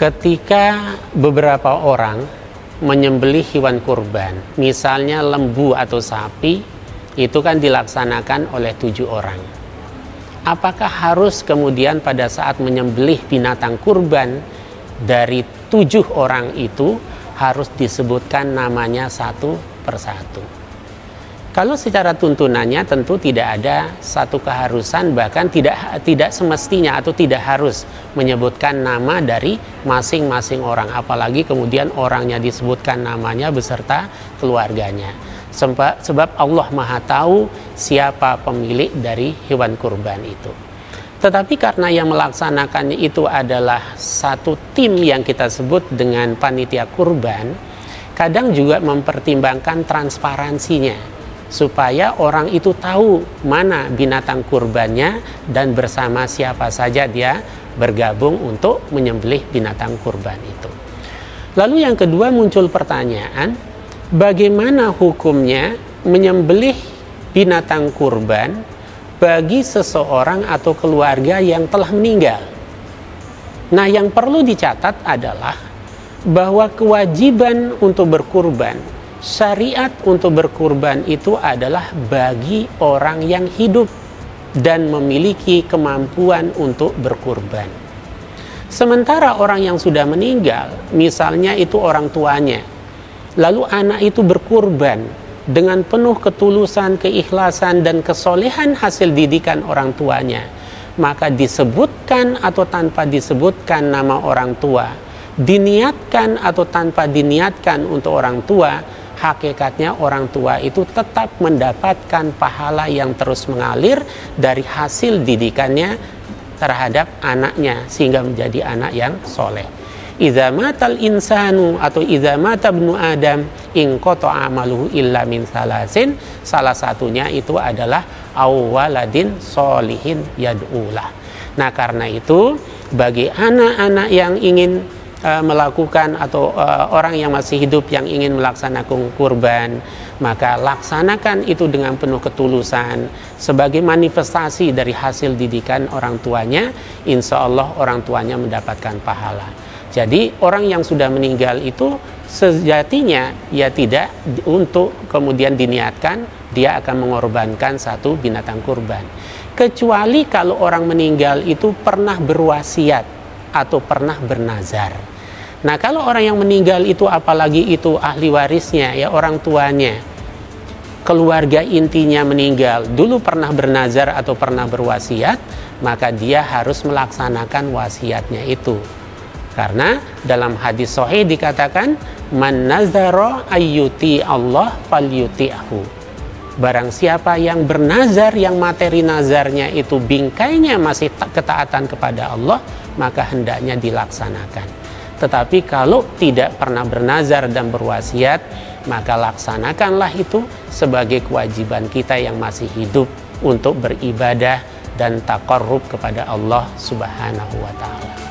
Ketika beberapa orang menyembelih hewan kurban, misalnya lembu atau sapi, itu kan dilaksanakan oleh 7 orang. Apakah harus kemudian pada saat menyembelih binatang kurban dari 7 orang itu harus disebutkan namanya satu persatu? Kalau secara tuntunannya tentu tidak ada satu keharusan, bahkan tidak semestinya atau tidak harus menyebutkan nama dari masing-masing orang, apalagi kemudian orangnya disebutkan namanya beserta keluarganya. Sebab Allah Maha tahu siapa pemilik dari hewan kurban itu. Tetapi karena yang melaksanakannya itu adalah satu tim yang kita sebut dengan panitia kurban, kadang juga mempertimbangkan transparansinya, supaya orang itu tahu mana binatang kurbannya dan bersama siapa saja dia bergabung untuk menyembelih binatang kurban itu. Lalu yang kedua muncul pertanyaan, bagaimana hukumnya menyembelih binatang kurban bagi seseorang atau keluarga yang telah meninggal? Nah, yang perlu dicatat adalah bahwa kewajiban untuk berkurban, syariat untuk berkurban itu adalah bagi orang yang hidup dan memiliki kemampuan untuk berkurban. Sementara orang yang sudah meninggal, misalnya itu orang tuanya, lalu anak itu berkurban dengan penuh ketulusan, keikhlasan, dan kesolehan hasil didikan orang tuanya, maka disebutkan atau tanpa disebutkan nama orang tua, diniatkan atau tanpa diniatkan untuk orang tua, hakikatnya orang tua itu tetap mendapatkan pahala yang terus mengalir dari hasil didikannya terhadap anaknya sehingga menjadi anak yang soleh. Idza matal insanu atau idza mata ibnu adam in qata'a amaluhu illa min salasin, salah satunya itu adalah awwaladin solihin yad'ulah. Nah, karena itu bagi anak-anak yang ingin melakukan atau orang yang masih hidup yang ingin melaksanakan kurban, maka laksanakan itu dengan penuh ketulusan sebagai manifestasi dari hasil didikan orang tuanya. Insya Allah orang tuanya mendapatkan pahala. Jadi orang yang sudah meninggal itu sejatinya ya tidak untuk kemudian diniatkan dia akan mengorbankan satu binatang kurban, kecuali kalau orang meninggal itu pernah berwasiat atau pernah bernazar. Nah, kalau orang yang meninggal itu apalagi itu ahli warisnya, ya orang tuanya, keluarga intinya meninggal, dulu pernah bernazar atau pernah berwasiat, maka dia harus melaksanakan wasiatnya itu. Karena dalam hadis sahih dikatakan, man nazara ayyuti Allah falyuti'hu. Barang siapa yang bernazar, yang materi nazarnya itu bingkainya masih ketaatan kepada Allah, maka hendaknya dilaksanakan. Tetapi kalau tidak pernah bernazar dan berwasiat, maka laksanakanlah itu sebagai kewajiban kita yang masih hidup untuk beribadah dan taqarrub kepada Allah Subhanahu wa ta'ala.